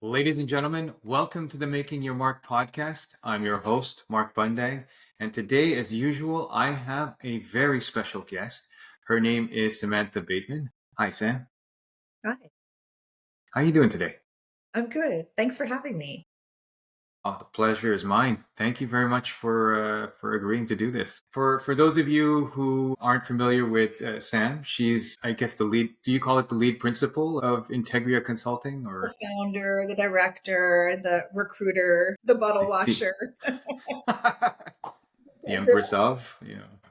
Ladies and gentlemen, welcome to the Making Your Mark podcast. I'm your host, Mark Bundang, and today, as usual, I have a very special guest. Her name is Samantha Bateman. Hi, Sam. Hi, How are you doing today? I'm good. Thanks for having me. Oh, the pleasure is mine. Thank you very much for agreeing to do this. For those of you who aren't familiar with Sam, she's, I guess, the lead. Do you call it the lead principal of Integria Consulting, The or founder, the director, the recruiter, the bottle the washer. the Everyone. Empress of,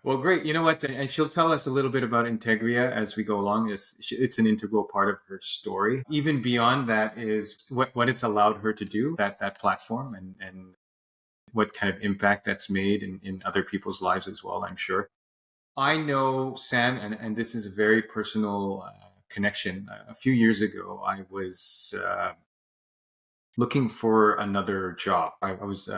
Well, great. You know what? And she'll tell us a little bit about Integria as we go along. It's an integral part of her story. Even beyond that is what it's allowed her to do, that platform, and what kind of impact that's made in other people's lives as well, I'm sure. I know Sam, and this is a very personal connection. A few years ago, I was looking for another job. I was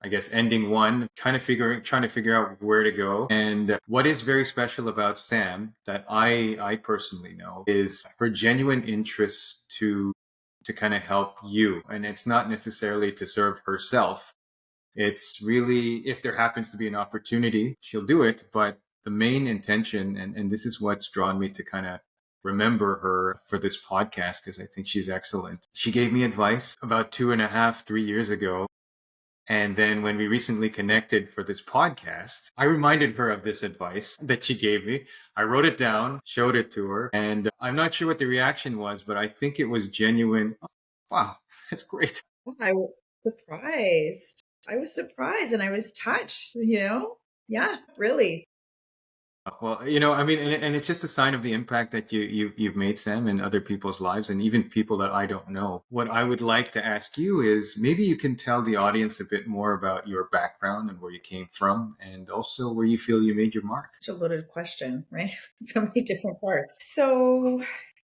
I guess ending one, trying to figure out where to go. And what is very special about Sam that I personally know is her genuine interest to kind of help you. And it's not necessarily to serve herself. It's really, if there happens to be an opportunity, she'll do it. But the main intention, and this is what's drawn me to kind of remember her for this podcast, because I think she's excellent. She gave me advice about 2.5, 3 years ago, and then when we recently connected for this podcast, I reminded her of this advice that she gave me. I wrote it down, showed it to her, and I'm not sure what the reaction was, but I think it was genuine. Oh, wow, that's great. I was surprised. I was surprised and I was touched. Yeah, really. Well, I mean, and it's just a sign of the impact that you've made, Sam, in other people's lives, and even people that I don't know. What I would like to ask you is maybe you can tell the audience a bit more about your background and where you came from, and also where you feel you made your mark. Such a loaded question, right? So many different parts. So,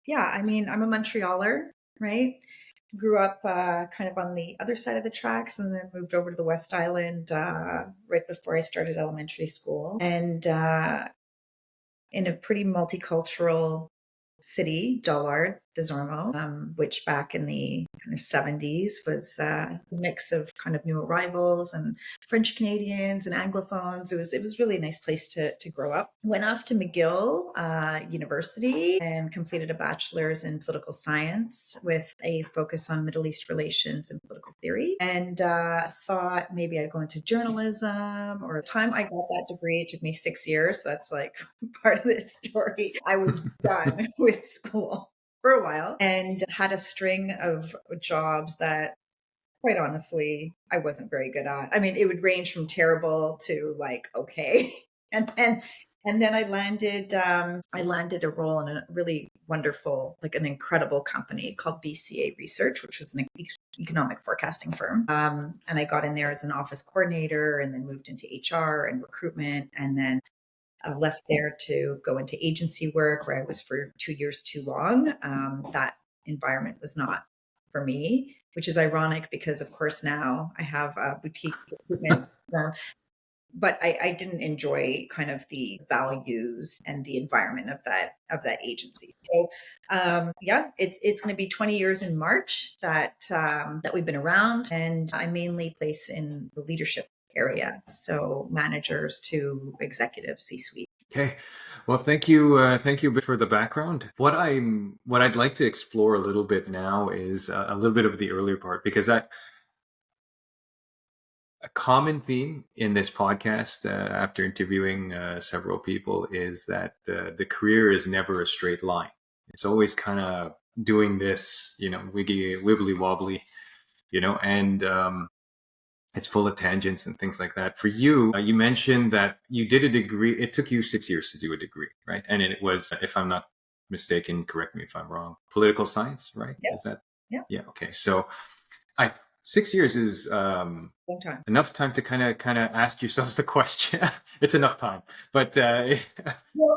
yeah, I mean, I'm a Montrealer, right? Grew up kind of on the other side of the tracks and then moved over to the West Island right before I started elementary school. And in a pretty multicultural city, Dollard, Desormeaux, which back in the kind of 70s was a mix of kind of new arrivals and French Canadians and Anglophones. It was really a nice place to grow up. Went off to McGill University and completed a bachelor's in political science with a focus on Middle East relations and political theory. And thought maybe I'd go into journalism. Or the time I got that degree, it took me 6 years. So that's like part of this story. I was done with school for a while and had a string of jobs that, quite honestly, I wasn't very good at. I mean, it would range from terrible to like okay. And then I landed a role in a really wonderful, like an incredible company called BCA Research, which was an economic forecasting firm. And I got in there as an office coordinator, and then moved into HR and recruitment, and then left there to go into agency work where I was for 2 years too long. That environment was not for me, which is ironic because, of course, now I have a boutique recruitment firm. But I didn't enjoy kind of the values and the environment of that agency. So yeah, it's going to be 20 years in March that we've been around, and I mainly place in the leadership area, so managers to executive C-suite. Okay. Well, thank you for the background. What I'd like to explore a little bit now is a little bit of the earlier part, because a common theme in this podcast, after interviewing several people, is that the career is never a straight line. It's always kind of doing this, wibbly wobbly, and it's full of tangents and things like that. For you, you mentioned that you did a degree. It took you 6 years to do a degree, right? And it was, if I'm not mistaken, correct me if I'm wrong, political science, right? Yep. Is that? Yep. Yeah. Okay. So I 6 years is Long time. enough time to kind of ask yourselves the question. It's enough time, but Well, I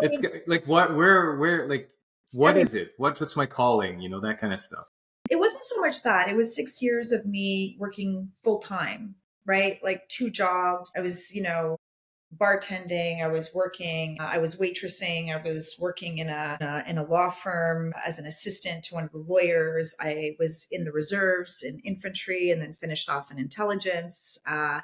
it's mean, like where like I what mean, is it? What's my calling? That kind of stuff. it wasn't so much that. It was 6 years of me working full time, right? Like two jobs. I was, bartending, I was working, I was waitressing, I was working in a law firm as an assistant to one of the lawyers. I was in the reserves in infantry and then finished off in intelligence.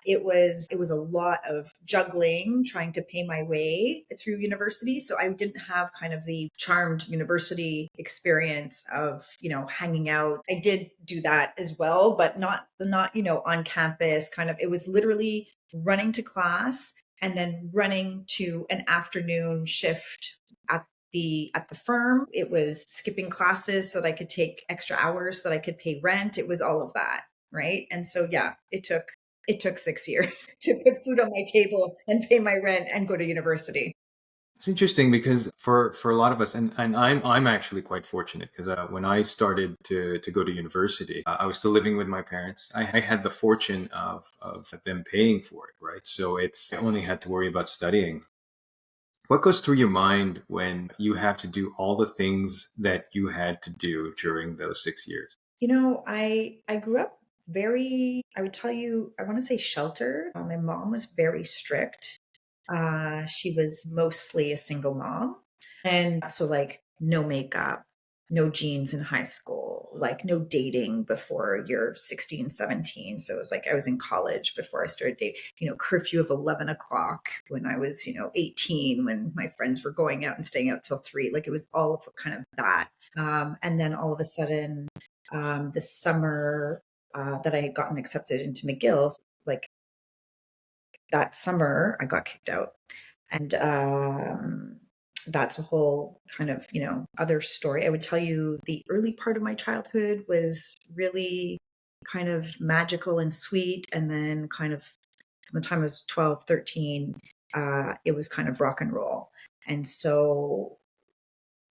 It was a lot of juggling, trying to pay my way through university. So I didn't have kind of the charmed university experience of, hanging out. I did do that as well, but not, on campus kind of. It was literally running to class and then running to an afternoon shift at the firm. It was skipping classes so that I could take extra hours so that I could pay rent. It was all of that, right? And so yeah, it took 6 years to put food on my table and pay my rent and go to university. It's interesting because for a lot of us, and I'm actually quite fortunate because when I started to go to university, I was still living with my parents. I had the fortune of them paying for it, right? So I only had to worry about studying. What goes through your mind when you have to do all the things that you had to do during those 6 years? I grew up very, I would tell you, I want to say sheltered. My mom was very strict. She was mostly a single mom. And so, like, no makeup, no jeans in high school, like, no dating before you're 16, 17. So it was like I was in college before I started dating, curfew of 11 o'clock when I was, 18, when my friends were going out and staying out till 3. Like, it was all of kind of that. And then all of a sudden, the summer that I had gotten accepted into McGill, like, that summer I got kicked out. And that's a whole kind of, other story. I would tell you the early part of my childhood was really kind of magical and sweet. And then kind of from the time I was 12, 13, it was kind of rock and roll. And so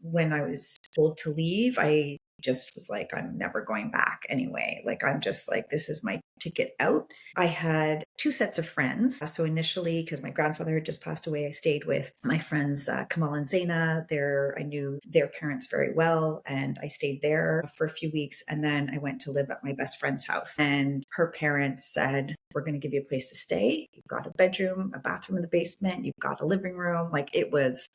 when I was told to leave, I just was like, I'm never going back anyway. Like, I'm just like, this is my ticket out. I had two sets of friends. So initially, because my grandfather had just passed away, I stayed with my friends, Kamal and Zaina. I knew their parents very well, and I stayed there for a few weeks. And then I went to live at my best friend's house. And her parents said, we're going to give you a place to stay. You've got a bedroom, a bathroom in the basement. You've got a living room. Like, it was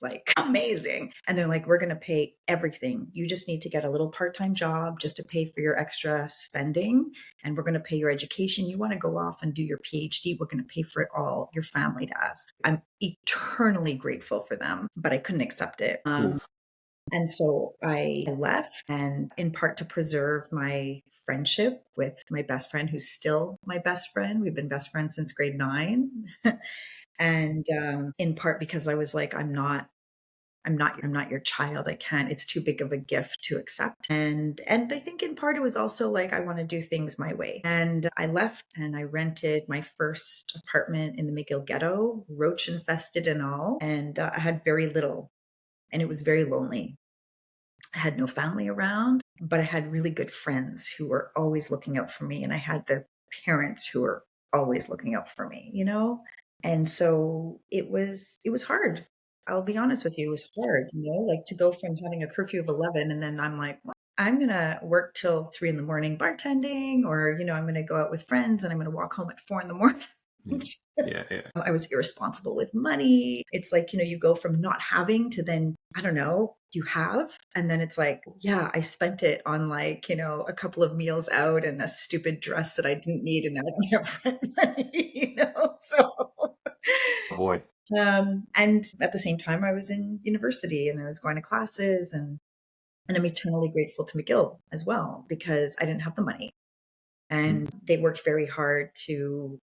like amazing. And they're like, we're going to pay everything. You just need to get a little part-time job just to pay for your extra spending. And we're going to pay your education. You want to go off and do your PhD. We're going to pay for it all. Your family does. I'm eternally grateful for them, but I couldn't accept it. Oof. And so I left, and in part to preserve my friendship with my best friend, who's still my best friend. We've been best friends since grade 9. And in part because I was like, I'm not your child. I can't. It's too big of a gift to accept. And I think in part it was also like, I want to do things my way. And I left and I rented my first apartment in the McGill ghetto, roach infested and all. And I had very little, and it was very lonely. I had no family around, but I had really good friends who were always looking out for me. And I had their parents who were always looking out for me. And so it was hard. I'll be honest with you, it was hard, like, to go from having a curfew of 11 and then I'm like, well, I'm going to work till 3 in the morning bartending, or, I'm going to go out with friends and I'm going to walk home at 4 in the morning. Yeah, yeah. I was irresponsible with money. It's like, you go from not having to then, I don't know, you have. And then it's like, yeah, I spent it on, like, a couple of meals out and a stupid dress that I didn't need. And now I don't have rent money. So, Oh boy. and at the same time, I was in university and I was going to classes, and I'm eternally grateful to McGill as well, because I didn't have the money. And they worked very hard to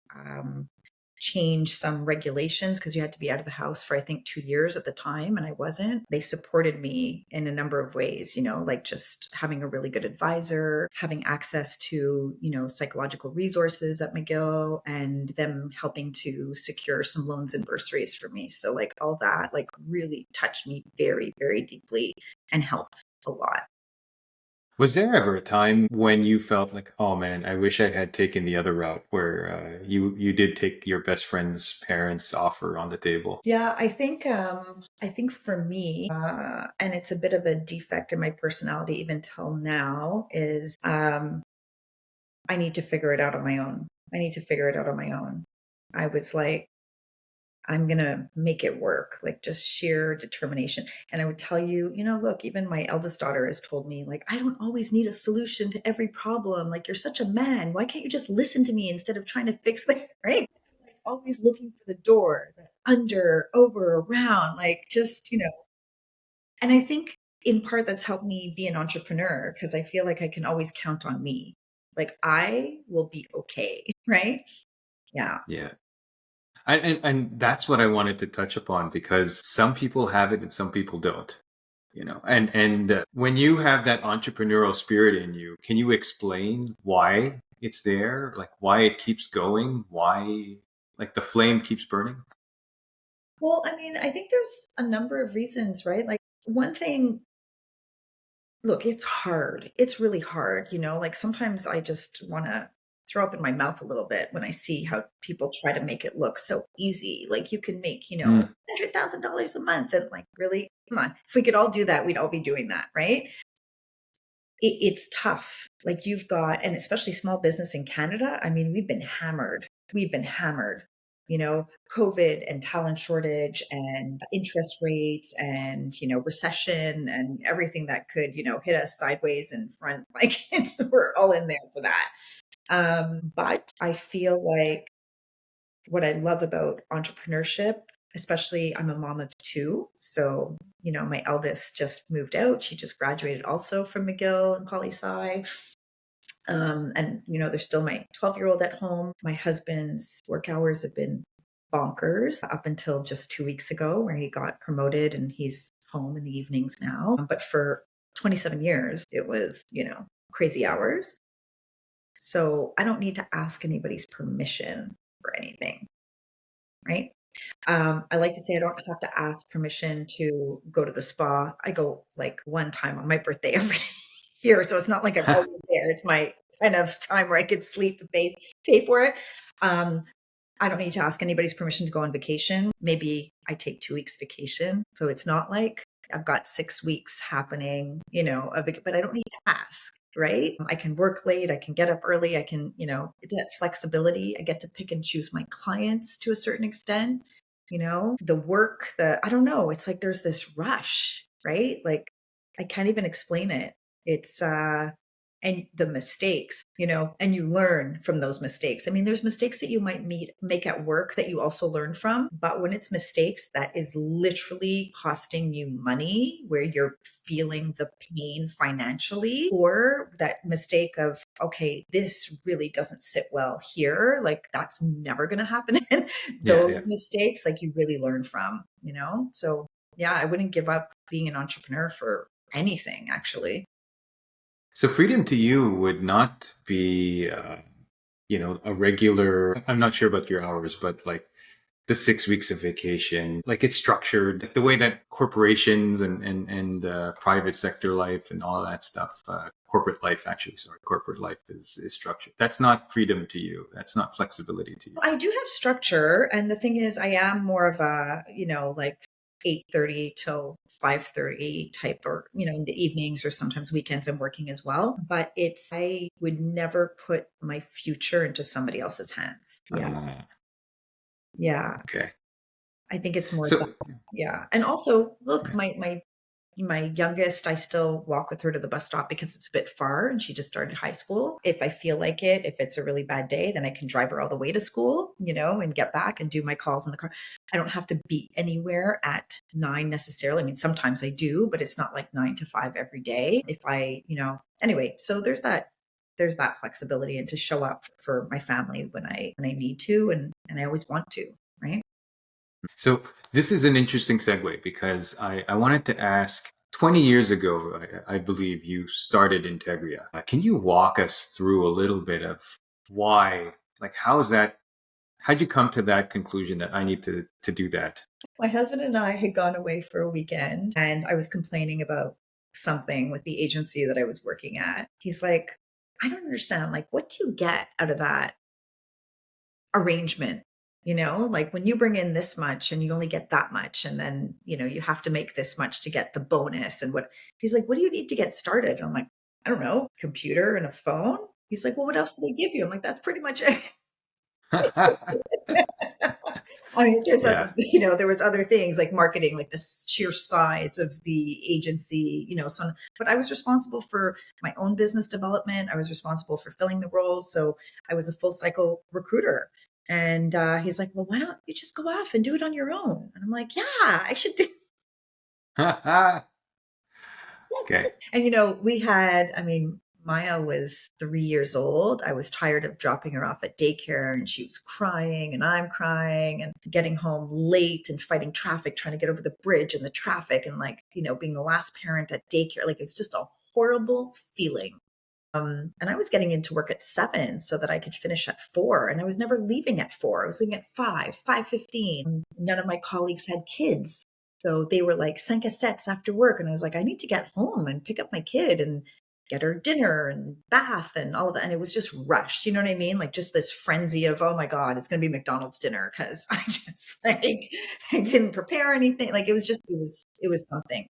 change some regulations, because you had to be out of the house for, I think, 2 years at the time, and I wasn't. They supported me in a number of ways, like just having a really good advisor, having access to, psychological resources at McGill, and them helping to secure some loans and bursaries for me. So, like, all that, like, really touched me very, very deeply and helped a lot. Was there ever a time when you felt like, oh man, I wish I had taken the other route where you did take your best friend's parents' offer on the table? Yeah, I think for me, and it's a bit of a defect in my personality even till now, is I need to figure it out on my own. I need to figure it out on my own. I was like, I'm going to make it work, like just sheer determination. And I would tell you, look, even my eldest daughter has told me, like, I don't always need a solution to every problem. Like, you're such a man. Why can't you just listen to me instead of trying to fix things? Right. Like, always looking for the door, the under, over, around, like just, and I think in part that's helped me be an entrepreneur because I feel like I can always count on me. Like, I will be okay. Right. Yeah. Yeah. And that's what I wanted to touch upon, because some people have it and some people don't, and when you have that entrepreneurial spirit in you, can you explain why it's there, like why it keeps going, why like the flame keeps burning? Well, I mean, I think there's a number of reasons, right? Like, one thing, look, it's hard. It's really hard, like sometimes I just want to throw up in my mouth a little bit when I see how people try to make it look so easy. Like, you can make, Mm, $100,000 a month, and like, really, come on. If we could all do that, we'd all be doing that, right? It's tough. Like, you've got, and especially small business in Canada. I mean, we've been hammered. We've been hammered. COVID and talent shortage and interest rates and recession and everything that could hit us sideways and front. Like, we're all in there for that. But I feel like what I love about entrepreneurship, especially, I'm a mom of two. So, my eldest just moved out. She just graduated also from McGill and Poli Sci. And, there's still my 12-year-old at home. My husband's work hours have been bonkers up until just 2 weeks ago, where he got promoted and he's home in the evenings now. But for 27 years, it was, crazy hours. So I don't need to ask anybody's permission for anything, right? I like to say I don't have to ask permission to go to the spa. I go like one time on my birthday every year. So it's not like I'm always there. It's my kind of time where I could sleep and pay for it. Um, I don't need to ask anybody's permission to go on vacation. Maybe I take 2 weeks vacation. So it's not like I've got 6 weeks happening, but I don't need to ask. Right. I can work late. I can get up early. I can, that flexibility. I get to pick and choose my clients to a certain extent, the work, I don't know. It's like there's this rush, right? Like, I can't even explain it. It's, and the mistakes, and you learn from those mistakes. I mean, there's mistakes that you might make at work that you also learn from, but when it's mistakes that is literally costing you money, where you're feeling the pain financially, or that mistake of, okay, this really doesn't sit well here, like that's never going to happen. And yeah, yeah. those mistakes, like, you really learn from, So yeah, I wouldn't give up being an entrepreneur for anything, actually. So freedom to you would not be, a regular. I'm not sure about your hours, but like the 6 weeks of vacation, like it's structured the way that corporations and private sector life and all that stuff, corporate life, actually, sorry, corporate life is structured. That's not freedom to you. That's not flexibility to you. I do have structure, and the thing is, I am more of a, like 8:30 till 5:30 type, or in the evenings or sometimes weekends I'm working as well. But I would never put my future into somebody else's hands. Yeah. Ah, Yeah. okay. I think it's more that. So, Yeah. And also, look, my youngest, I still walk with her to the bus stop because it's a bit far and she just started high school. If I feel like it, if it's a really bad day, then I can drive her all the way to school, and get back and do my calls in the car. I don't have to be anywhere at 9 necessarily. I mean, sometimes I do, but it's not like 9 to 5 every day. If anyway, so there's that flexibility, and to show up for my family when I need to, and I always want to, right? so this is an interesting segue, because I wanted to ask, 20 years ago, I believe you started Integria. Can you walk us through a little bit of why, like, how'd you come to that conclusion that I need to do that? My husband and I had gone away for a weekend, and I was complaining about something with the agency that I was working at. He's like, I don't understand. Like, what do you get out of that arrangement? Like, when you bring in this much and you only get that much, and then, you have to make this much to get the bonus. And he's like, what do you need to get started? And I'm like, I don't know, computer and a phone. He's like, well, what else do they give you? I'm like, that's pretty much it. I mean, it turns out Yeah. that, there was other things like marketing, like the sheer size of the agency, so, but I was responsible for my own business development. I was responsible for filling the roles. So I was a full cycle recruiter. And he's like, well, why don't you just go off and do it on your own? And I'm like, yeah, I should do. Okay. And, we had, I mean, Maya was 3 years old. I was tired of dropping her off at daycare and she was crying and I'm crying and getting home late and fighting traffic, trying to get over the bridge and the traffic and like, being the last parent at daycare. Like it's just a horrible feeling. And I was getting into work at 7 so that I could finish at 4. And I was never leaving at 4. I was leaving at 5, 5:15. None of my colleagues had kids. So they were like 5 sets after work. And I was like, I need to get home and pick up my kid and get her dinner and bath and all of that. And it was just rushed. You know what I mean? Like just this frenzy of, oh my God, it's going to be McDonald's dinner. Cause I just like, I didn't prepare anything. Like it was something.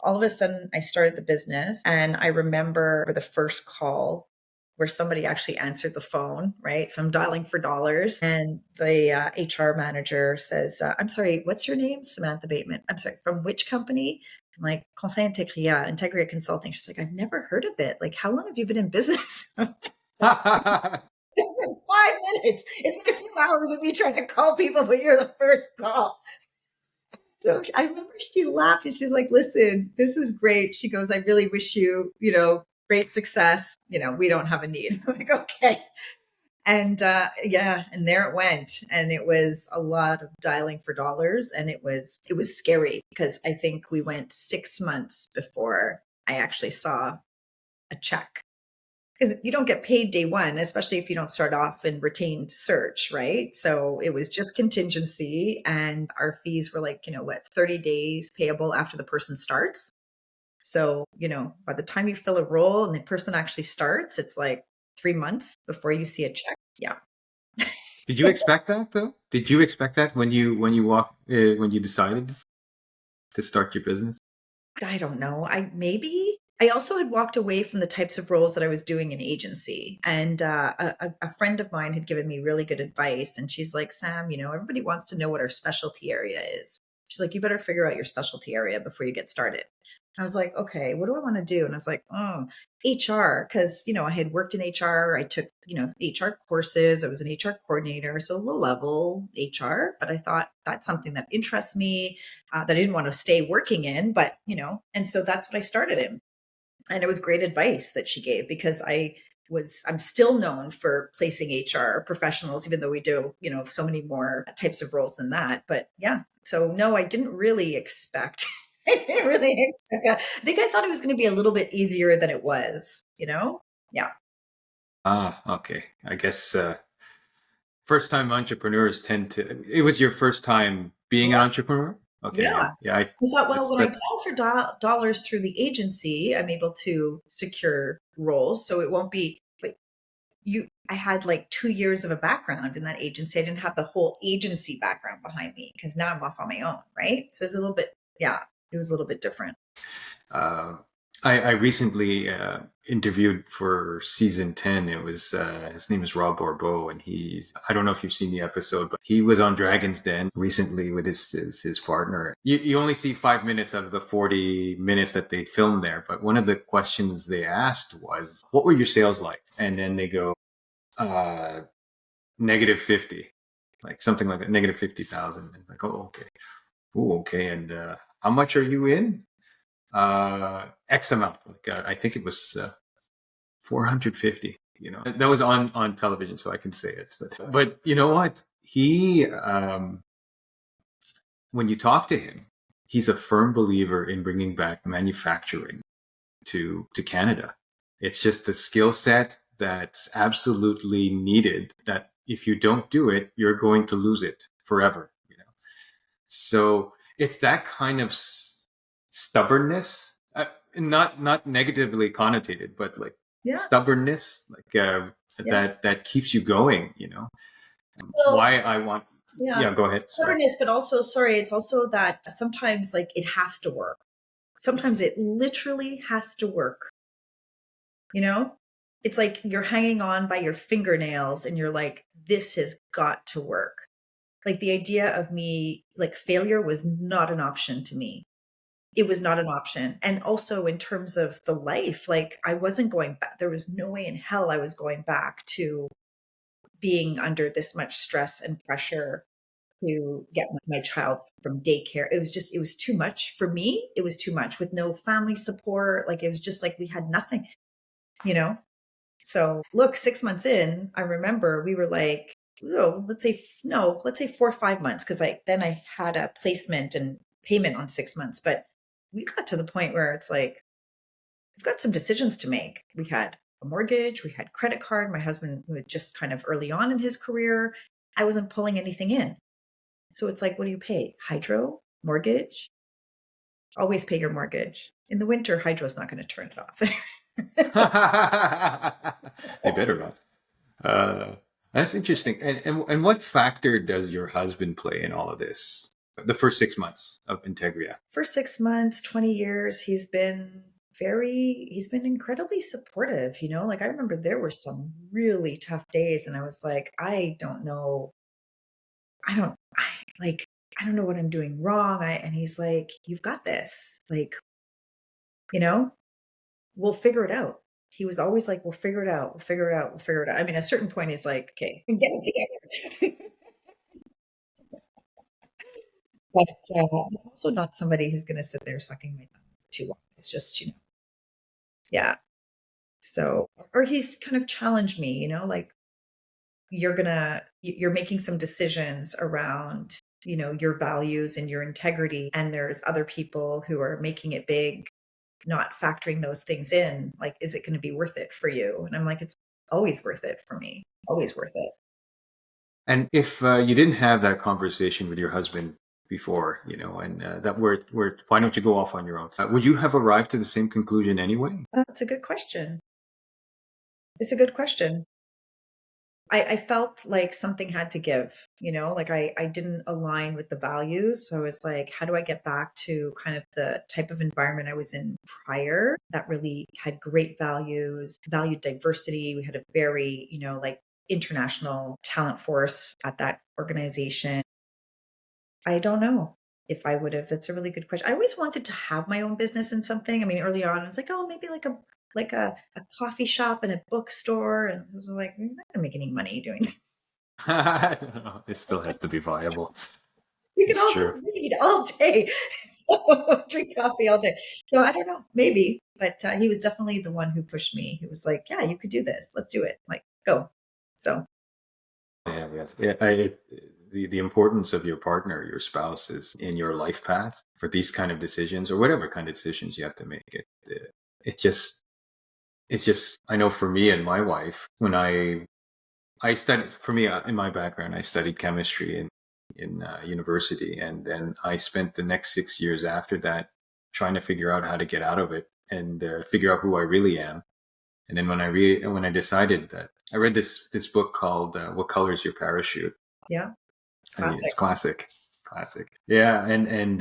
All of a sudden I started the business and I remember the first call where somebody actually answered the phone, right? So I'm dialing for dollars and the HR manager says, I'm sorry, what's your name? Samantha Bateman. I'm sorry, from which company? I'm like, Conseil Integria Consulting. She's like, I've never heard of it. Like, how long have you been in business? It's been 5 minutes. It's been a few hours of me trying to call people, but you're the first call. So I remember she laughed and she's like, listen, this is great. She goes, I really wish you, great success. We don't have a need. I'm like, okay. And yeah, and there it went. And it was a lot of dialing for dollars. And it was scary because I think we went 6 months before I actually saw a check. Because you don't get paid day one, especially if you don't start off in retained search, right? So it was just contingency, and our fees were like, 30 days payable after the person starts. So, by the time you fill a role and the person actually starts, it's like 3 months before you see a check. Yeah. Did you expect that though? Did you expect that when you decided to start your business? I don't know. I also had walked away from the types of roles that I was doing in agency. And a friend of mine had given me really good advice. And she's like, Sam, everybody wants to know what our specialty area is. She's like, you better figure out your specialty area before you get started. I was like, okay, what do I want to do? And I was like, HR, because, I had worked in HR. I took, HR courses. I was an HR coordinator, so low level HR. But I thought that's something that interests me, that I didn't want to stay working in, but, and so that's what I started in. And it was great advice that she gave because I'm still known for placing HR professionals, even though we do, so many more types of roles than that. But yeah, so no, I didn't really expect. I didn't really expect that. I think I thought it was going to be a little bit easier than it was, Yeah. Ah, okay. I guess first time entrepreneurs tend to. It was your first time being an Yeah. entrepreneur? Okay, Yeah. yeah. Yeah, I thought, well, when I that's dial for dollars through the agency, I'm able to secure roles. So it won't be, but I had like 2 years of a background in that agency. I didn't have the whole agency background behind me because now I'm off on my own. Right. So it was a little bit, yeah, it was a little bit different. uh, I recently interviewed for season 10. It was his name is Rob Borbeau, and I don't know if you've seen the episode, but he was on Dragon's Den recently with his partner. You only see 5 minutes out of the 40 minutes that they filmed there, but one of the questions they asked was, "What were your sales like?" And then they go, -50, like something like that, -50,000. And like, oh, okay, oh, okay, and how much are you in? X amount. Like I think it was 450. That was on television, so I can say it. But you know what? He when you talk to him, he's a firm believer in bringing back manufacturing to Canada. It's just a skill set that's absolutely needed. That if you don't do it, you're going to lose it forever. So it's that kind of stubbornness, not negatively connotated, but like Yeah. stubbornness, like Yeah. that keeps you going. Well, Why I want. yeah. Yeah, go ahead. Sorry. Stubbornness, but also, sorry, it's also that sometimes like it has to work. Sometimes it literally has to work, you know? it's like you're hanging on by your fingernails and you're like, this has got to work. Like the idea of me, like failure was not an option to me. It was not an option. And also in terms of the life, like I wasn't going back. There was no way in hell I was going back to being under this much stress and pressure to get my child from daycare. It was just, it was too much for me. It was too much with no family support. Like it was just like we had nothing, you know? So look, 6 months in, I remember we were like, no, let's say, no, let's say 4 or 5 months. Cause then I had a placement and payment on 6 months, but we got to the point where it's like, we've got some decisions to make. We had a mortgage, we had credit card. My husband was just kind of early on in his career. I wasn't pulling anything in. So it's like, what do you pay? Hydro, mortgage? Always pay your mortgage. In the winter, hydro's not going to turn it off. They better not. That's interesting. And what factor does your husband play in all of this? The first 6 months of Integria. For 6 months, 20 years, he's been incredibly supportive, you know? Like I remember there were some really tough days and I was like, I don't know. I don't know what I'm doing wrong. And he's like, you've got this. Like, you know, we'll figure it out. He was always like, we'll figure it out. We'll figure it out. We'll figure it out. I mean, at a certain point, he's like, okay, get it together. But I'm also not somebody who's going to sit there sucking my thumb for too long. It's just, yeah. So, or he's kind of challenged me, like you're making some decisions around, your values and your integrity. And there's other people who are making it big, not factoring those things in. Like, is it going to be worth it for you? And I'm like, it's always worth it for me. Always worth it. And if you didn't have that conversation with your husband before, and that where why don't you go off on your own? Would you have arrived to the same conclusion anyway? That's a good question. It's a good question. I felt like something had to give, like I didn't align with the values. So I was like, how do I get back to kind of the type of environment I was in prior that really had great values, valued diversity. We had a very, like international talent force at that organization. I don't know if I would have. That's a really good question. I always wanted to have my own business in something. I mean, early on, I was like, oh, maybe like a coffee shop and a bookstore. And I was like, I'm not gonna make any money doing this. It still has to be viable. We can It's all true. just read all day, so, drink coffee all day. So I don't know, maybe. But he was definitely the one who pushed me. He was like, yeah, you could do this. Let's do it. Like, go. So Yeah. The importance of your partner, your spouse, is in your life path for these kind of decisions or whatever kind of decisions you have to make. It just it's just I know for me and my wife when I studied for me in my background I studied chemistry in university, and then I spent the next 6 years after that trying to figure out how to get out of it and figure out who I really am. And then when I decided that, I read this book called "What Color Is Your Parachute?" yeah, And classic. it's classic. Yeah, and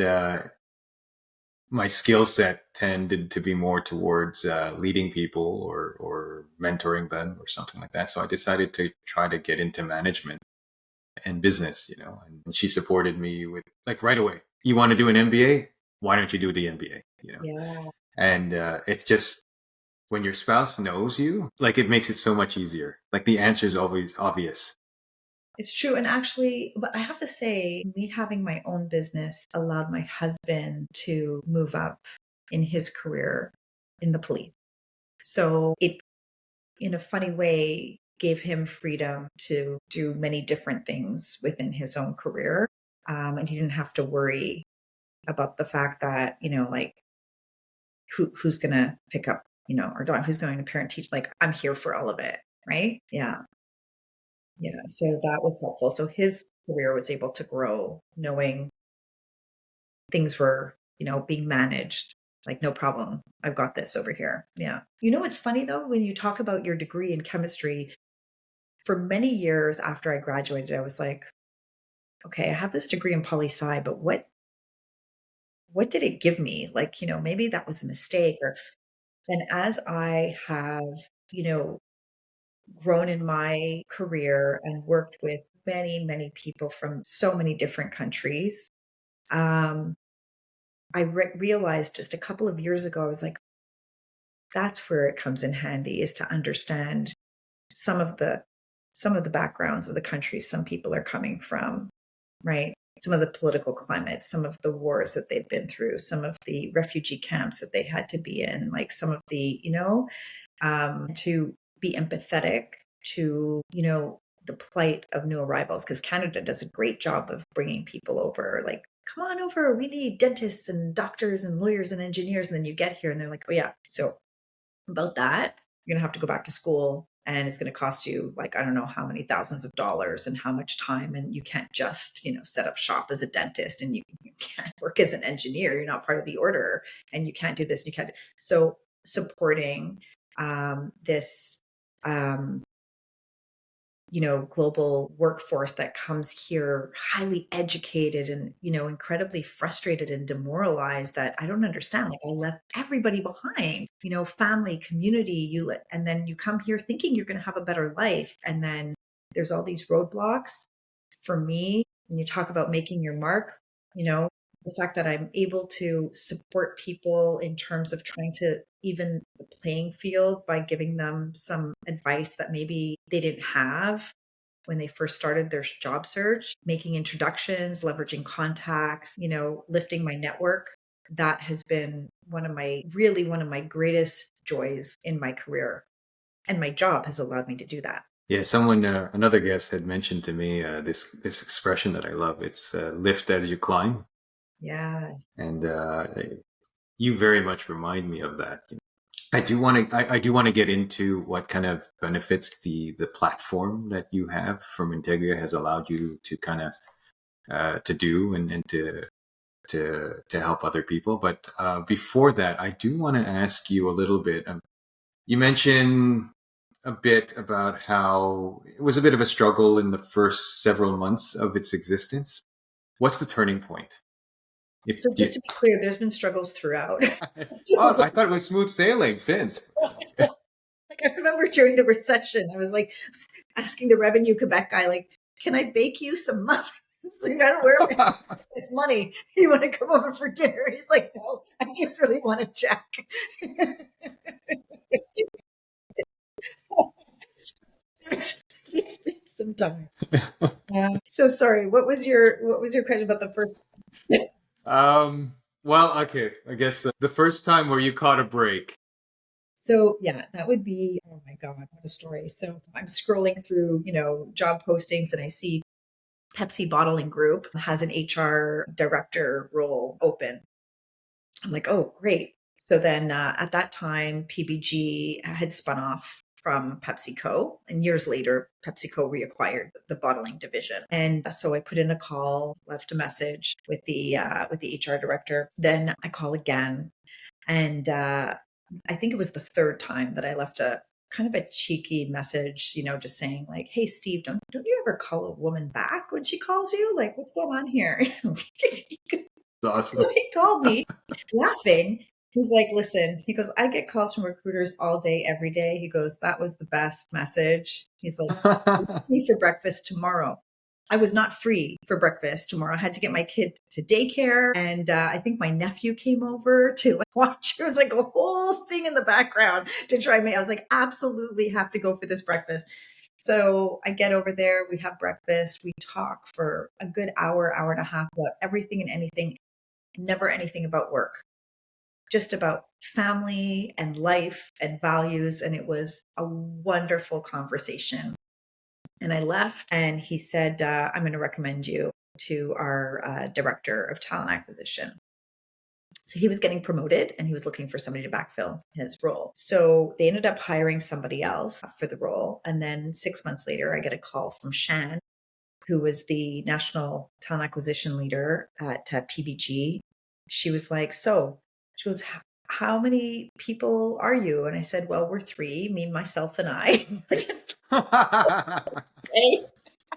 my skill set tended to be more towards leading people or mentoring them or something like that. So I decided to try to get into management and business, and she supported me with like right away. You want to do an MBA? Why don't you do the MBA? Yeah. And it's just when your spouse knows you, like it makes it so much easier. Like the answer is always obvious. It's true. And actually, but I have to say, me having my own business allowed my husband to move up in his career in the police. So it, in a funny way, gave him freedom to do many different things within his own career. And he didn't have to worry about the fact that, like who's going to pick up, our dog, who's going to parent teach. Like I'm here for all of it. Right. Yeah. Yeah, so that was helpful. So his career was able to grow knowing things were, being managed. Like, no problem. I've got this over here. Yeah. It's funny though, when you talk about your degree in chemistry, for many years after I graduated, I was like, okay, I have this degree in poli sci, but what did it give me? Like, maybe that was a mistake or and as I have, grown in my career and worked with many, many people from so many different countries. Um, I realized just a couple of years ago, I was like, that's where it comes in handy, is to understand some of the backgrounds of the countries some people are coming from, right? Some of the political climates, some of the wars that they've been through, some of the refugee camps that they had to be in, like some of the, to be empathetic to, the plight of new arrivals, because Canada does a great job of bringing people over, like, come on over, we need dentists and doctors and lawyers and engineers. And then you get here and they're like, oh yeah, so about that, you're going to have to go back to school and it's going to cost you, like, I don't know how many thousands of dollars and how much time. And you can't just, set up shop as a dentist, and you can't work as an engineer. You're not part of the order, and you can't do this. And you can't. So supporting this, global workforce that comes here highly educated and, incredibly frustrated and demoralized, that I don't understand. Like, I left everybody behind, family, community, and then you come here thinking you're going to have a better life. And then there's all these roadblocks. For me, when you talk about making your mark, the fact that I'm able to support people in terms of trying to even the playing field by giving them some advice that maybe they didn't have when they first started their job search, making introductions, leveraging contacts, lifting my network. That has been one of my greatest joys in my career. And my job has allowed me to do that. Yeah, someone, another guest had mentioned to me this expression that I love. It's lift as you climb. Yeah. And you very much remind me of that. I do want to. I do want to get into what kind of benefits the platform that you have from Integria has allowed you to kind of to do and to help other people. But before that, I do want to ask you a little bit. You mentioned a bit about how it was a bit of a struggle in the first several months of its existence. What's the turning point? So just to be clear, there's been struggles throughout. Oh, I thought it was smooth sailing since. Like, I remember during the recession, I was like asking the Revenue Quebec guy, like, can I bake you some money? Like, I don't where this money. You want to come over for dinner? He's like, no, I just really want to check. Some time. So sorry. What was your question about the first? Well, okay. I guess the first time where you caught a break. So yeah, that would be, oh my God, what a story. So I'm scrolling through, job postings, and I see Pepsi Bottling Group has an HR director role open. I'm like, oh, great. So then at that time, PBG had spun off from PepsiCo, and years later, PepsiCo reacquired the bottling division. And so I put in a call, left a message with the HR director. Then I call again, and I think it was the third time that I left a kind of a cheeky message, just saying like, "Hey, Steve, don't you ever call a woman back when she calls you? Like, what's going on here?" Awesome. He called me laughing. He's like, listen, he goes, I get calls from recruiters all day, every day. He goes, that was the best message. He's like, me for breakfast tomorrow. I was not free for breakfast tomorrow. I had to get my kid to daycare. And I think my nephew came over to watch. It was like a whole thing in the background to try me. I was like, absolutely have to go for this breakfast. So I get over there, we have breakfast, we talk for a good hour, hour and a half about everything and anything, never anything about work, just about family and life and values. And it was a wonderful conversation. And I left, and he said, I'm going to recommend you to our director of talent acquisition. So he was getting promoted and he was looking for somebody to backfill his role. So they ended up hiring somebody else for the role. And then 6 months later, I get a call from Shan, who was the national talent acquisition leader at PBG. She was like, so she goes, how many people are you? And I said, well, we're three, me, myself, and I.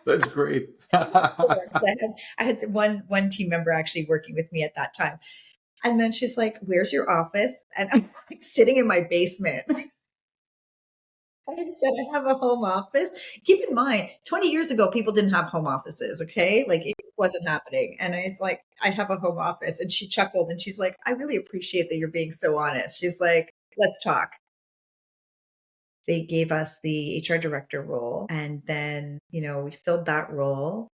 That's great. I had one team member actually working with me at that time. And then she's like, where's your office? And I'm like sitting in my basement. I said I have a home office. Keep in mind, 20 years ago, people didn't have home offices, okay? Like it wasn't happening. And I was like, I have a home office. And she chuckled and she's like, I really appreciate that you're being so honest. She's like, let's talk. They gave us the HR director role. And then, we filled that role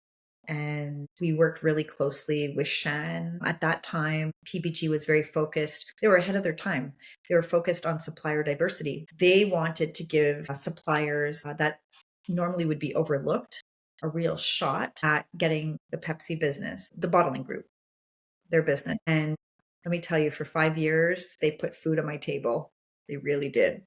and we worked really closely with Shan. At that time, PBG was very focused. They were ahead of their time. They were focused on supplier diversity. They wanted to give suppliers that normally would be overlooked a real shot at getting the Pepsi business, the bottling group, their business. And let me tell you, for 5 years, they put food on my table. They really did.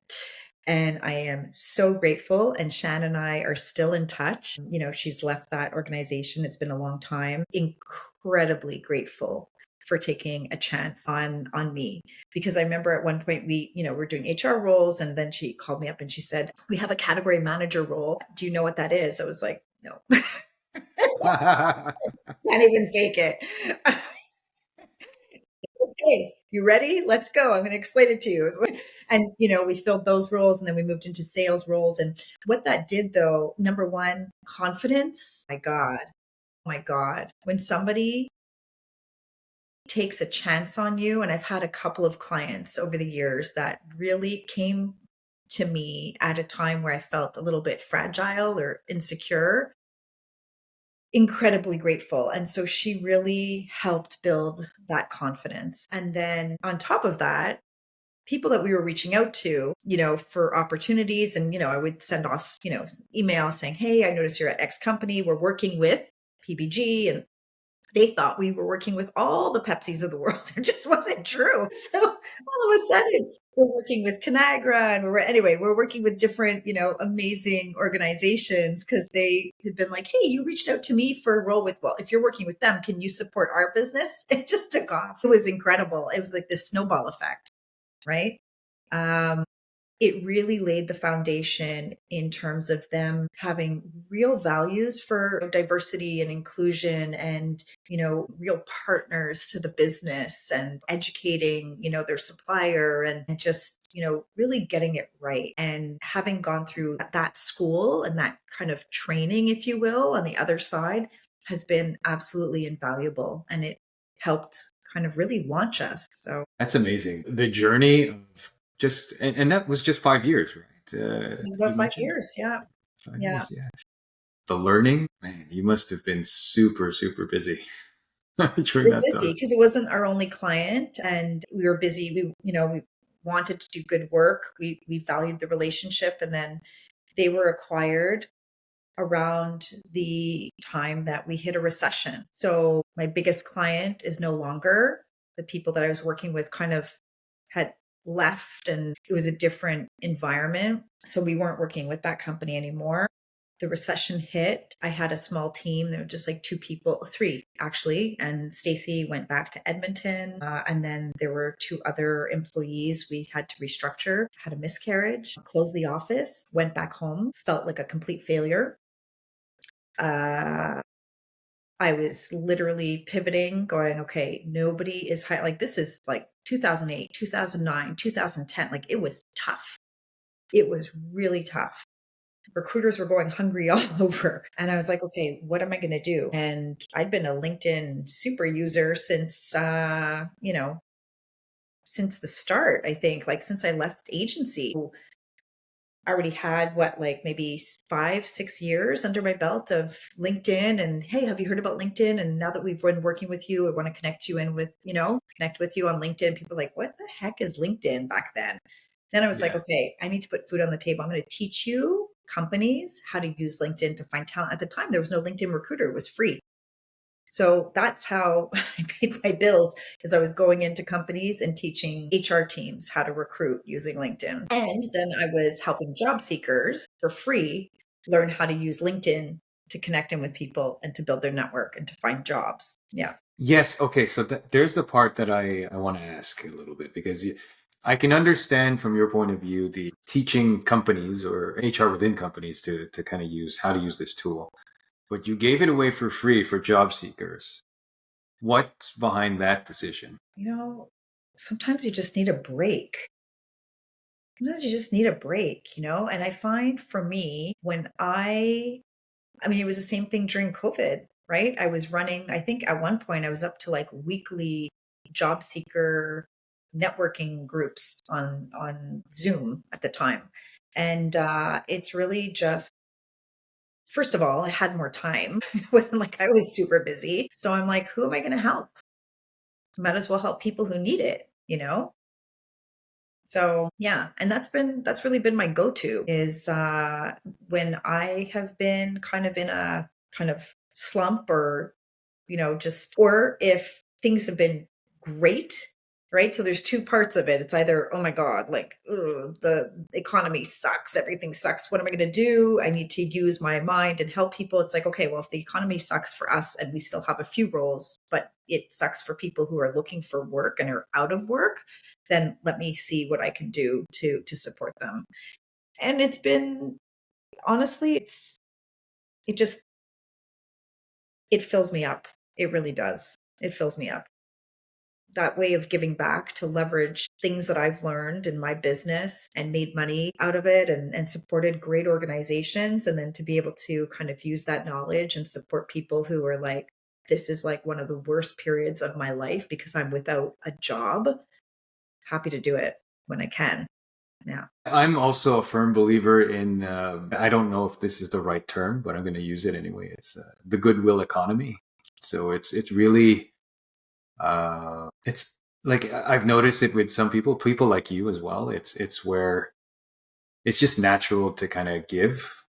And I am so grateful. And Shan and I are still in touch. She's left that organization. It's been a long time. Incredibly grateful for taking a chance on me. Because I remember at one point we're doing HR roles. And then she called me up and she said, we have a category manager role. Do you know what that is? I was like, no. Can't even fake it. Okay, you ready? Let's go. I'm going to explain it to you. And, we filled those roles and then we moved into sales roles. And what that did though, number one, confidence. My God. When somebody takes a chance on you, and I've had a couple of clients over the years that really came to me at a time where I felt a little bit fragile or insecure, incredibly grateful. And so she really helped build that confidence. And then on top of that, people that we were reaching out to, for opportunities. And, I would send off, emails saying, hey, I noticed you're at X company. We're working with PBG. And they thought we were working with all the Pepsis of the world. It just wasn't true. So all of a sudden, we're working with Conagra and we're working with different, amazing organizations because they had been like, hey, you reached out to me for a role with, well, if you're working with them, can you support our business? It just took off. It was incredible. It was like this snowball effect, right? It really laid the foundation in terms of them having real values for diversity and inclusion and, real partners to the business and educating, their supplier and just, really getting it right. And having gone through that school and that kind of training, if you will, on the other side has been absolutely invaluable. And it helped kind of really launch us. So That's amazing. The journey of and that was just 5 years, right? it was You about five mentioned years. Yeah. 5 years, yeah. The learning, man, you must have been super, super busy during We're that busy time. because it wasn't our only client and we were busy. We wanted to do good work. We valued the relationship and then they were acquired around the time that we hit a recession. So my biggest client is no longer. The people that I was working with kind of had left and it was a different environment. So we weren't working with that company anymore. The recession hit. I had a small team. There were just like three actually. And Stacy went back to Edmonton. And then there were two other employees we had to restructure, had a miscarriage, closed the office, went back home, felt like a complete failure. I was literally pivoting, going, okay, nobody is high. Like this is like 2008, 2009, 2010. Like it was tough. It was really tough. Recruiters were going hungry all over. And I was like, okay, what am I going to do? And I'd been a LinkedIn super user since, since the start, I think, like since I left agency. I already had maybe 5, 6 years under my belt of LinkedIn and hey, have you heard about LinkedIn? And now that we've been working with you, I want to connect you in with, connect with you on LinkedIn. People are like, what the heck is LinkedIn back then? Then I was like, Yeah. okay, I need to put food on the table. I'm going to teach you companies how to use LinkedIn to find talent. At the time, there was no LinkedIn Recruiter. It was free. So that's how I paid my bills as I was going into companies and teaching HR teams how to recruit using LinkedIn. And then I was helping job seekers for free learn how to use LinkedIn to connect in with people and to build their network and to find jobs. Yeah. Yes. Okay. So there's the part that I want to ask a little bit because I can understand from your point of view the teaching companies or HR within companies to kind of use how to use this tool. But you gave it away for free for job seekers. What's behind that decision? Sometimes you just need a break. sometimes you just need a break, And I find for me, it was the same thing during COVID, right? I was running, I think at one point I was up to like weekly job seeker networking groups on Zoom at the time. And it's really just, first of all, I had more time. It wasn't like I was super busy. So I'm like, who am I going to help? Might as well help people who need it? So yeah, and that's really been my go-to is when I have been kind of in a kind of slump or or if things have been great, right? So there's two parts of it. It's either, oh my God, like ugh, the economy sucks, everything sucks. What am I going to do? I need to use my mind and help people. It's like, okay, well, if the economy sucks for us and we still have a few roles, but it sucks for people who are looking for work and are out of work, then let me see what I can do to support them. And it's been honestly, it just it fills me up. It really does. It fills me up. That way of giving back to leverage things that I've learned in my business and made money out of it and supported great organizations. And then to be able to kind of use that knowledge and support people who are like, this is like one of the worst periods of my life because I'm without a job. Happy to do it when I can. Yeah. I'm also a firm believer in, I don't know if this is the right term, but I'm going to use it anyway. It's the goodwill economy. So it's really, it's like I've noticed it with some people like you as well. It's where it's just natural to kind of give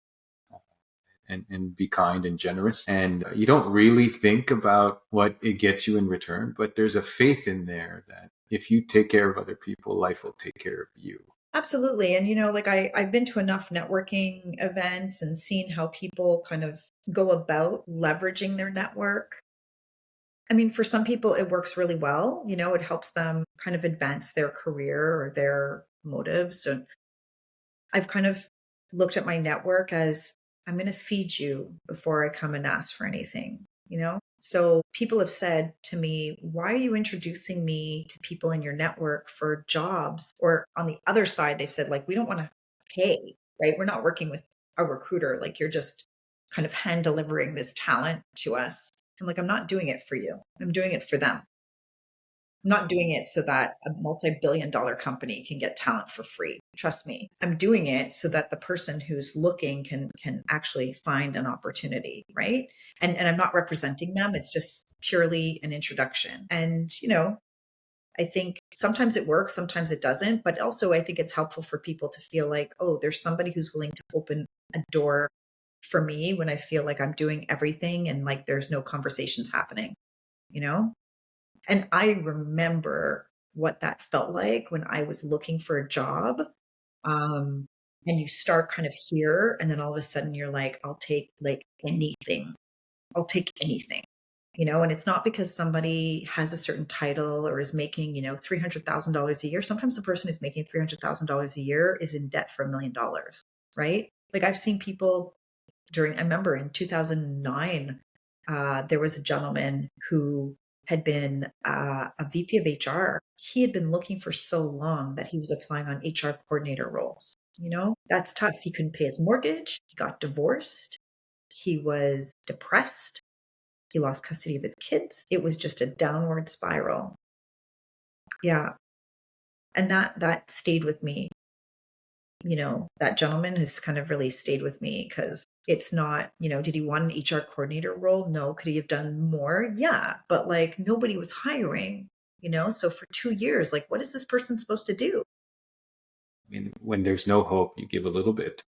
and be kind and generous. And you don't really think about what it gets you in return, but there's a faith in there that if you take care of other people, life will take care of you. Absolutely. And, like I've been to enough networking events and seen how people kind of go about leveraging their network. I mean, for some people, it works really well. It helps them kind of advance their career or their motives. And I've kind of looked at my network as I'm going to feed you before I come and ask for anything? So people have said to me, why are you introducing me to people in your network for jobs? Or on the other side, they've said, like, we don't want to pay, right? We're not working with a recruiter. Like, you're just kind of hand delivering this talent to us. I'm like, I'm not doing it for you. I'm doing it for them. I'm not doing it so that a multi-billion-dollar company can get talent for free. Trust me. I'm doing it so that the person who's looking can actually find an opportunity, right? And I'm not representing them. It's just purely an introduction. And, I think sometimes it works, sometimes it doesn't, but also I think it's helpful for people to feel like, oh, there's somebody who's willing to open a door for me when I feel like I'm doing everything and like there's no conversations happening, you know? And I remember what that felt like when I was looking for a job. Um, and you start kind of here, and then all of a sudden you're like, I'll take like anything. I'll take anything. And it's not because somebody has a certain title or is making $300,000 a year. Sometimes the person who's making $300,000 a year is in debt for $1 million, right? Like I've seen people I remember in 2009, there was a gentleman who had been a VP of HR. He had been looking for so long that he was applying on HR coordinator roles. That's tough. He couldn't pay his mortgage. He got divorced. He was depressed. He lost custody of his kids. It was just a downward spiral. Yeah. And that stayed with me. That gentleman has kind of really stayed with me because it's not, did he want an HR coordinator role? No. Could he have done more? Yeah. But like nobody was hiring. So for 2 years, like what is this person supposed to do? I mean, when there's no hope, you give a little bit.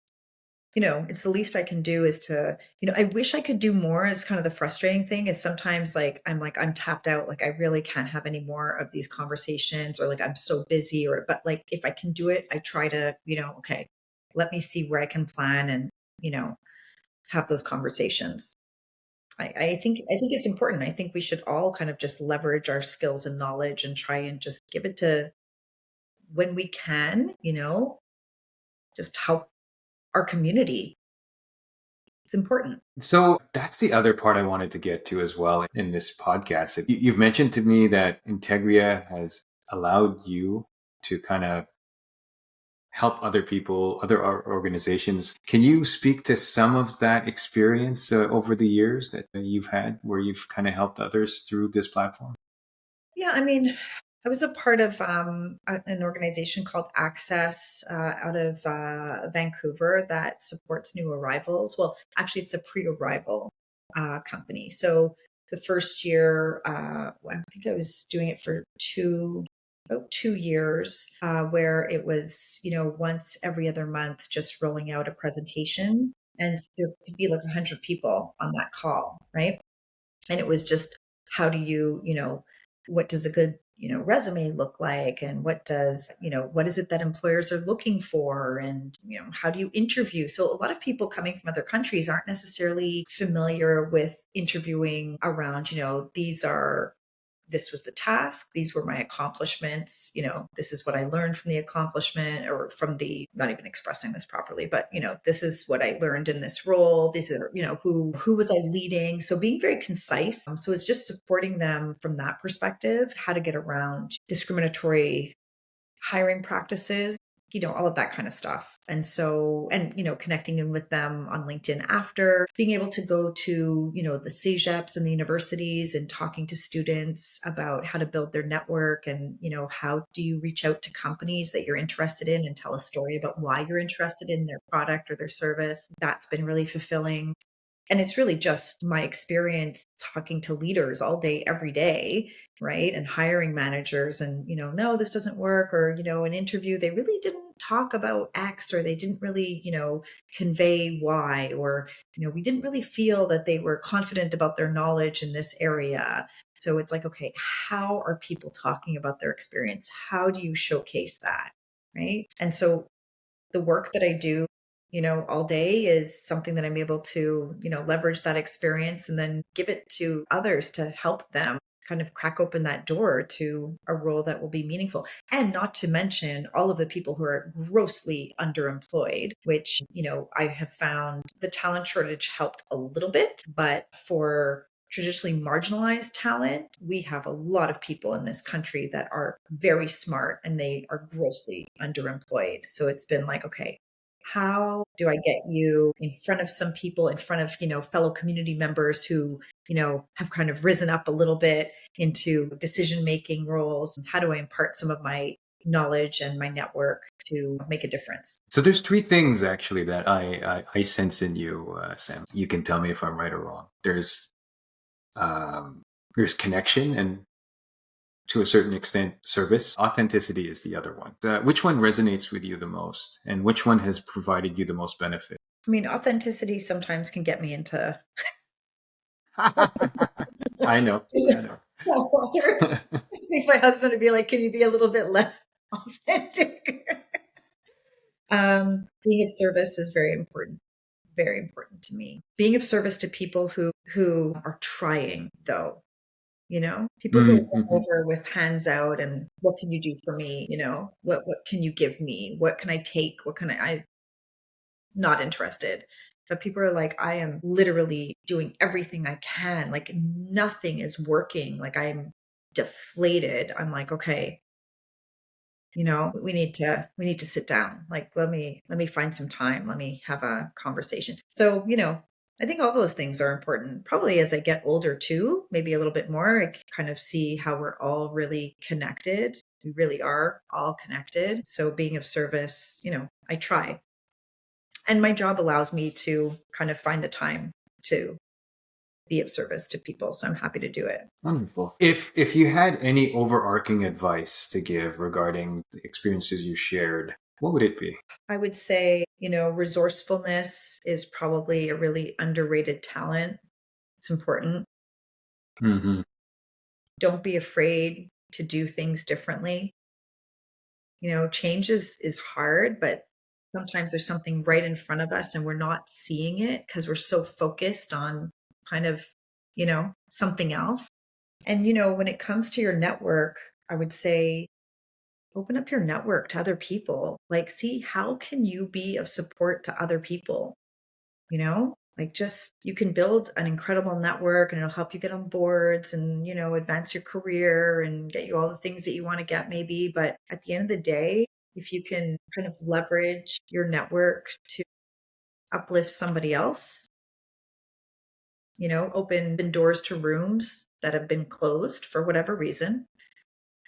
It's the least I can do is I wish I could do more is kind of the frustrating thing is sometimes like, I'm tapped out. Like I really can't have any more of these conversations or like, I'm so busy but like, if I can do it, I try to, okay, let me see where I can plan and, you know, have those conversations. I think it's important. I think we should all kind of just leverage our skills and knowledge and try and just give it to when we can, just help our community. It's important. So that's the other part I wanted to get to as well in this podcast. You've mentioned to me that Integria has allowed you to kind of help other people, other organizations. Can you speak to some of that experience over the years that you've had where you've kind of helped others through this platform? Yeah, I mean, I was a part of an organization called Access out of Vancouver that supports new arrivals. Well, actually, it's a pre-arrival company. So the first year, I think I was doing it for about 2 years, where it was, once every other month, just rolling out a presentation, and there could be like 100 people on that call, right? And it was just, how do you, what does a good, resume look like? And what is it that employers are looking for? And, how do you interview? So a lot of people coming from other countries aren't necessarily familiar with interviewing around, this was the task, these were my accomplishments, this is what I learned from the accomplishment, or from the, not even expressing this properly, but this is what I learned in this role, these are, who was I leading? So being very concise. So it's just supporting them from that perspective, how to get around discriminatory hiring practices, all of that kind of stuff. And so, connecting in with them on LinkedIn after, being able to go to, the CEGEPs and the universities and talking to students about how to build their network, and, how do you reach out to companies that you're interested in and tell a story about why you're interested in their product or their service. That's been really fulfilling. And it's really just my experience talking to leaders all day, every day, right? And hiring managers, and, no, this doesn't work. Or, an interview, they really didn't talk about X, or they didn't really, convey Y, or, we didn't really feel that they were confident about their knowledge in this area. So it's like, okay, how are people talking about their experience? How do you showcase that? Right. And so the work that I do, all day, is something that I'm able to, leverage that experience and then give it to others to help them kind of crack open that door to a role that will be meaningful. And not to mention all of the people who are grossly underemployed, which, I have found the talent shortage helped a little bit, but for traditionally marginalized talent, we have a lot of people in this country that are very smart and they are grossly underemployed. So it's been like, okay, how do I get you in front of some people, in front of, fellow community members who, have kind of risen up a little bit into decision-making roles? How do I impart some of my knowledge and my network to make a difference? So there's three things actually that I sense in you, Sam. You can tell me if I'm right or wrong. There's connection, and to a certain extent, service. Authenticity is the other one. Which one resonates with you the most, and which one has provided you the most benefit? I mean, authenticity sometimes can get me into I know. I know. water. I think my husband would be like, can you be a little bit less authentic? Being of service is very important to me. Being of service to people who are trying, though. People who come Mm-hmm. over with hands out and, what can you do for me? What can you give me? What can I take? What can I'm not interested. But people are like, I am literally doing everything I can. Like nothing is working. Like I'm deflated. I'm like, okay, we need to sit down. Like, let me find some time. Let me have a conversation. So, I think all those things are important. Probably as I get older too, maybe a little bit more, I kind of see how we're all really connected. We really are all connected. So being of service, I try. And my job allows me to kind of find the time to be of service to people. So I'm happy to do it. Wonderful. If you had any overarching advice to give regarding the experiences you shared, what would it be? I would say, resourcefulness is probably a really underrated talent. It's important. Mm-hmm. Don't be afraid to do things differently. Change is hard, but sometimes there's something right in front of us and we're not seeing it because we're so focused on kind of, something else. And, when it comes to your network, I would say open up your network to other people. Like, see, how can you be of support to other people? Like just, you can build an incredible network and it'll help you get on boards and, advance your career and get you all the things that you want to get maybe. But at the end of the day, if you can kind of leverage your network to uplift somebody else, open doors to rooms that have been closed for whatever reason,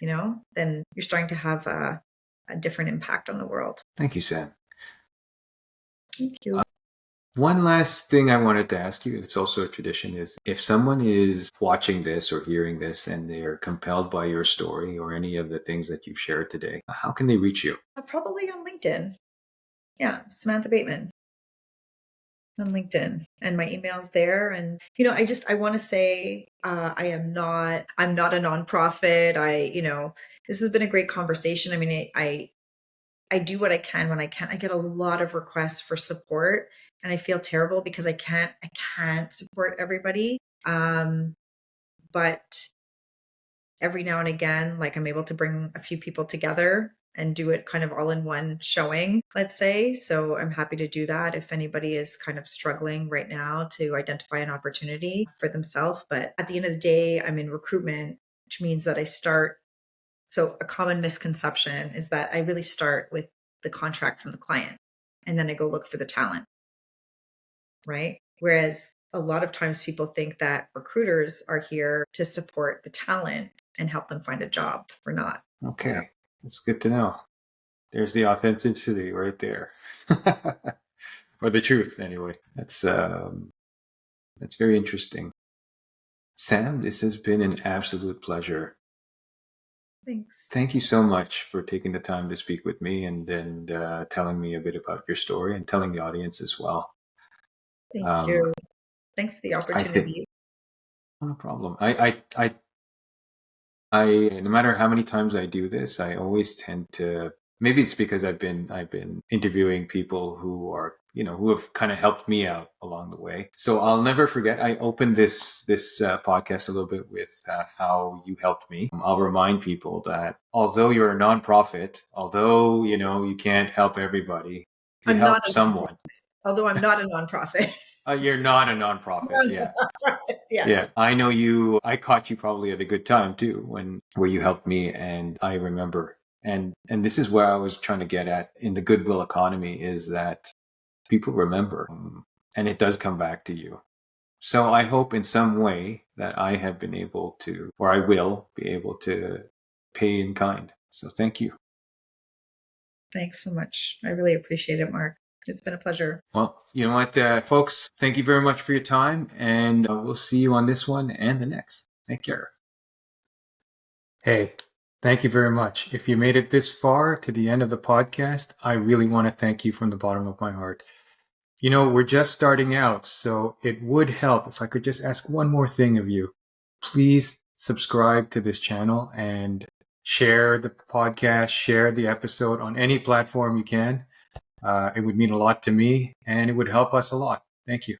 then you're starting to have a different impact on the world. Thank you, Sam. Thank you. One last thing I wanted to ask you, it's also a tradition, is if someone is watching this or hearing this and they're compelled by your story or any of the things that you've shared today, how can they reach you? Probably on LinkedIn. Yeah, Samantha Bateman on LinkedIn, and my email's there. And I want to say I'm not a nonprofit. This has been a great conversation. I mean, I do what I can when I can. I get a lot of requests for support, and I feel terrible because I can't support everybody. But every now and again, like, I'm able to bring a few people together and do it kind of all in one showing, let's say. So I'm happy to do that if anybody is kind of struggling right now to identify an opportunity for themselves. But at the end of the day, I'm in recruitment, which means that so a common misconception is that I really start with the contract from the client and then I go look for the talent, right? Whereas a lot of times people think that recruiters are here to support the talent and help them find a job. We're not. Okay, that's good to know. There's the authenticity right there. Or the truth, anyway. That's very interesting. Sam, this has been an absolute pleasure. Thanks. Thank you so much for taking the time to speak with me and telling me a bit about your story and telling the audience as well. Thank you. Thanks for the opportunity. No problem. No matter how many times I do this, I always tend to. Maybe it's because I've been interviewing people who are, who have kind of helped me out along the way. So I'll never forget. I opened this podcast a little bit with how you helped me. I'll remind people that although you're a nonprofit, although you can't help everybody, you help someone. Although I'm not a nonprofit. You're not a nonprofit. Yeah. Yes. Yeah. I know you. I caught you probably at a good time too, where you helped me, and I remember. And this is where I was trying to get at in the goodwill economy, is that people remember, and it does come back to you. So I hope in some way that I have been able to, or I will be able to, pay in kind. So thank you. Thanks so much. I really appreciate it, Mark. It's been a pleasure. Well, you know what, folks, thank you very much for your time, and we'll see you on this one and the next. Take care. Hey, thank you very much. If you made it this far to the end of the podcast, I really want to thank you from the bottom of my heart. We're just starting out, so it would help if I could just ask one more thing of you. Please subscribe to this channel and share the podcast, share the episode on any platform you can. It would mean a lot to me, and it would help us a lot. Thank you.